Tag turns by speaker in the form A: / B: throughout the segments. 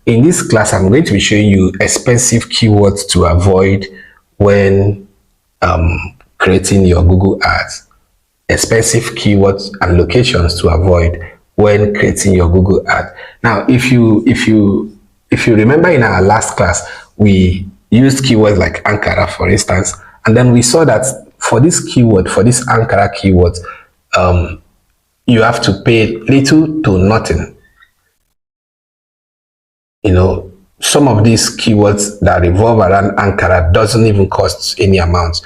A: in this class, I'm going to be showing you expensive keywords to avoid when creating your Google ads. Expensive keywords and locations to avoid when creating your Google ad. Now, if you remember in our last class, we used keywords like Ankara, for instance, and then we saw that for this keyword, for this Ankara keyword, you have to pay little to nothing. You know, some of these keywords that revolve around Ankara doesn't even cost any amount.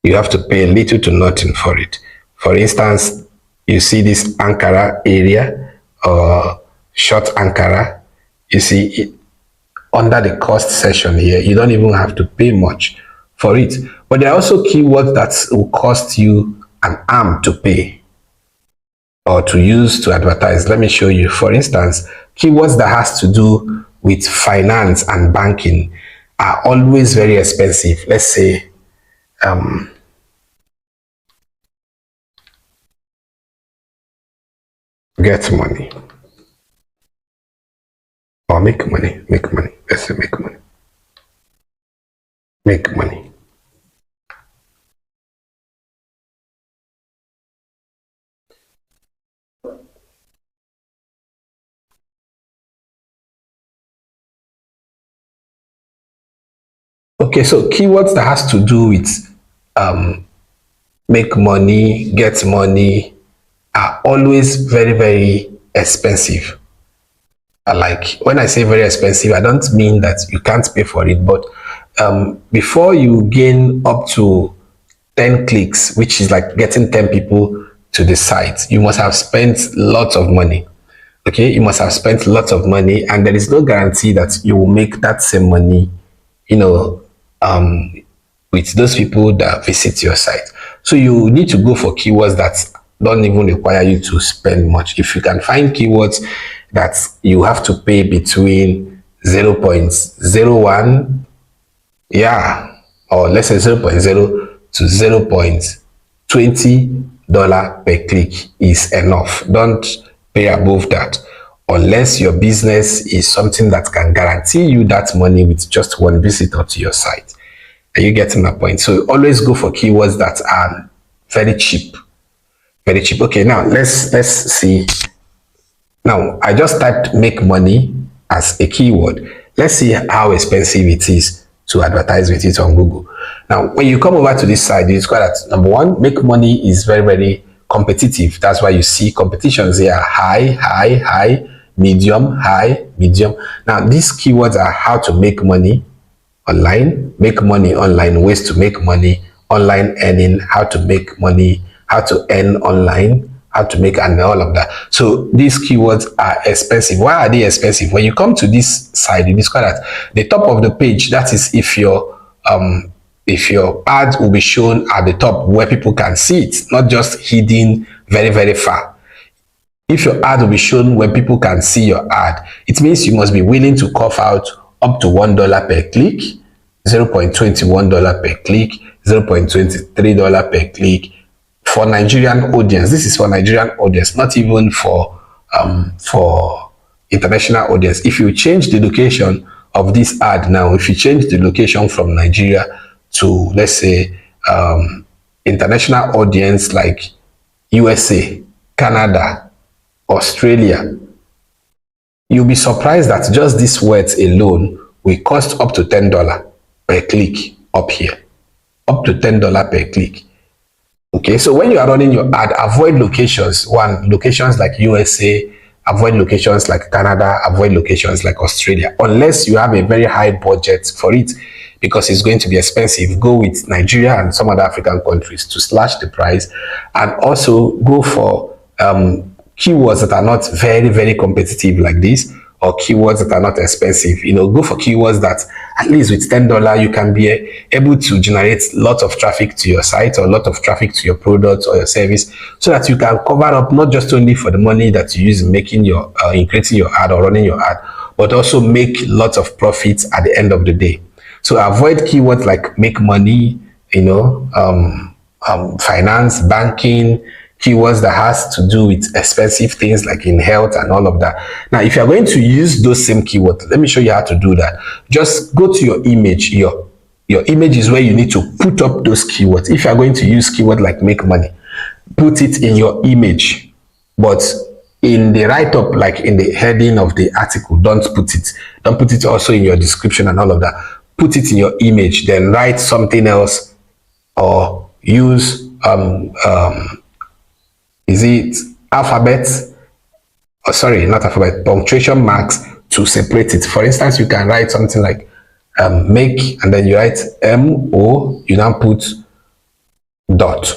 A: You have to pay little to nothing for it. For instance, you see this Ankara area or short Ankara, you see it under the cost section here. You don't even have to pay much for it. But there are also keywords that will cost you an arm to pay or to use to advertise. Let me show you. For instance, keywords that has to do with finance and banking are always very expensive. Let's say get money or make money. Let's say make money. Make money. Okay, so keywords that has to do with make money, get money are always very, very expensive. Like when I say very expensive, I don't mean that you can't pay for it, but before you gain up to 10 clicks, which is like getting 10 people to the site, you must have spent lots of money. Okay, you must have spent lots of money, and there is no guarantee that you will make that same money, you know, with those people that visit your site. So you need to go for keywords that don't even require you to spend much. If you can find keywords that you have to pay between 0.01, yeah, or let's say 0.0 to 0.20 dollar per click is enough. Don't pay above that unless your business is something that can guarantee you that money with just one visitor to your site. Are you getting my point? So always go for keywords that are very cheap. Very cheap. Okay, now let's see. Now I just typed make money as a keyword. Let's see how expensive it is to advertise with it on Google. Now, when you come over to this side, you discover that number one, make money is very, very competitive. That's why you see competitions here: high, medium, high, medium. Now, these keywords are how to make money online, ways to make money, online earning, how to make money, how to earn online, how to make, and all of that. So these keywords are expensive. Why are they expensive? When you come to this side, you discover that the top of the page, that is if your ad will be shown at the top where people can see it, not just hidden very, very far. If your ad will be shown when people can see your ad, it means you must be willing to cough out up to $1 per click, $0.21 per click, $0.23 per click. For Nigerian audience, this is for Nigerian audience, not even for international audience. If you change the location of this ad now, if you change the location from Nigeria to, let's say, international audience like USA, Canada, Australia, you'll be surprised that just these words alone will cost up to $10 per click up here. Up to $10 per click. Okay, so when you are running your ad, avoid locations. One, locations like USA, avoid locations like Canada, avoid locations like Australia, unless you have a very high budget for it, because it's going to be expensive. Go with Nigeria and some other African countries to slash the price, and also go for keywords that are not very, very competitive like this, or keywords that are not expensive. You know, go for keywords that at least with $10 you can be able to generate lots of traffic to your site or a lot of traffic to your product or your service, so that you can cover up not just only for the money that you use in making your in creating your ad or running your ad, but also make lots of profits at the end of the day. So avoid keywords like make money, you know, finance, banking, keywords that has to do with expensive things like in health and all of that. Now, if you're going to use those same keywords, let me show you how to do that. Just go to your image. Your image is where you need to put up those keywords. If you're going to use keyword like make money, put it in your image, but in the write-up, like in the heading of the article, don't put it also in your description and all of that. Put it in your image, then write something else, or use is it alphabet, or sorry, not alphabet, punctuation marks to separate it. For instance, you can write something like make, and then you write MO, you now put dot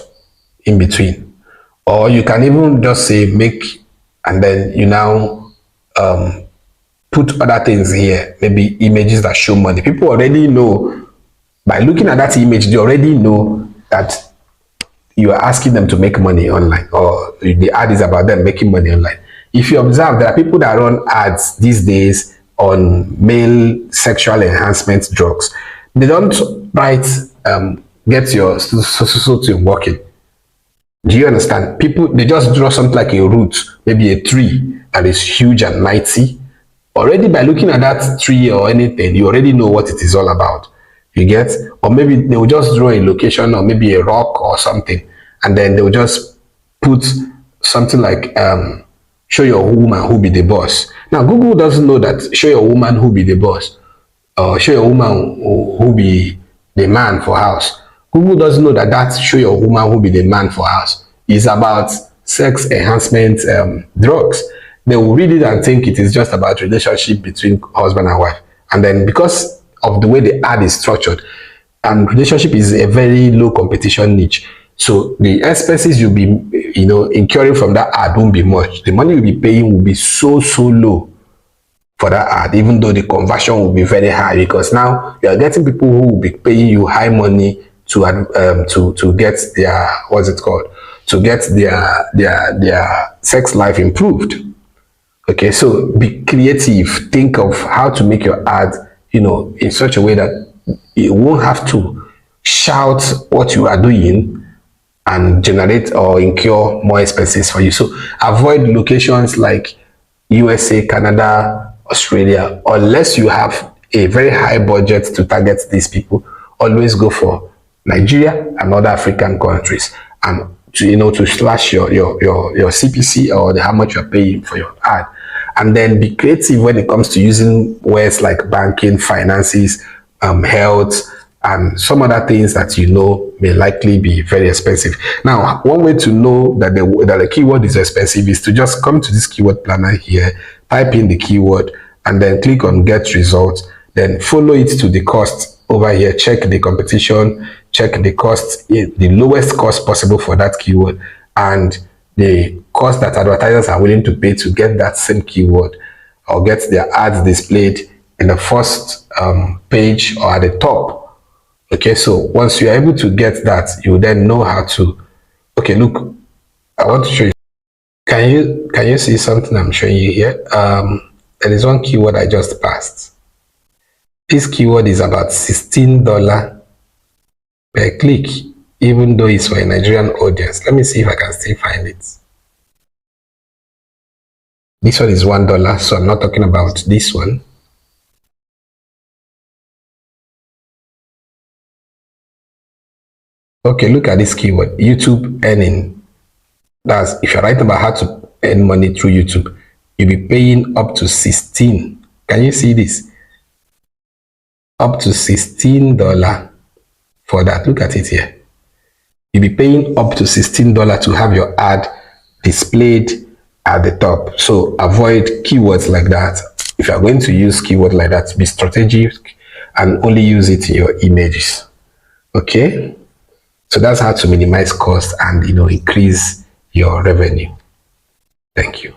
A: in between. Or you can even just say make, and then you now put other things here, maybe images that show money. People already know, by looking at that image, they already know that you are asking them to make money online, or the ad is about them making money online. If you observe, there are people that run ads these days on male sexual enhancement drugs. They don't write get your so working. Do you understand? People, they just draw something like a root, maybe a tree that is huge and mighty. Already by looking at that tree or anything, you already know what it is all about. You get? Or maybe they will just draw a location, or maybe a rock or something, and then they will just put something like show your woman who be the boss. Now Google doesn't know that show your woman who be the boss, or show your woman who be the man for house. Google doesn't know that that show your woman who be the man for house is about sex enhancement drugs. They will read it and think it is just about relationship between husband and wife. And then because of the way the ad is structured, and relationship is a very low competition niche, so the expenses you'll be incurring from that ad won't be much. The money you'll be paying will be so low for that ad, even though the conversion will be very high, because now you are getting people who will be paying you high money to get their, what's it called, to get their sex life improved. Okay, so be creative. Think of how to make your ad, in such a way that you won't have to shout what you are doing and generate or incur more expenses for you. So avoid locations like USA, Canada, Australia, unless you have a very high budget to target these people. Always go for Nigeria and other African countries, and to slash your CPC, or how much you're paying for your ad. And then be creative when it comes to using words like banking, finances, health, and some other things that may likely be very expensive. Now, one way to know that the keyword is expensive is to just come to this keyword planner here, type in the keyword, and then click on get results. Then follow it to the cost over here. Check the competition, check the cost, the lowest cost possible for that keyword, and the cost that advertisers are willing to pay to get that same keyword, or get their ads displayed in the first page or at the top. Okay, so once you're able to get that, you then know how to, okay, look, I want to show you. Can you see something I'm showing you here? There is one keyword I just passed. This keyword is about $16 per click, even though it's for a Nigerian audience. Let me see if I can still find it. This one is $1, so I'm not talking about this one. Okay, look at this keyword, YouTube earning. That's if you're writing about how to earn money through YouTube, you'll be paying up to 16. Can you see this? Up to $16 for that. Look at it here. You'll be paying up to $16 to have your ad displayed at the top. So avoid keywords like that. If you're going to use keyword like that, be strategic and only use it in your images. Okay, so that's how to minimize cost and increase your revenue. Thank you.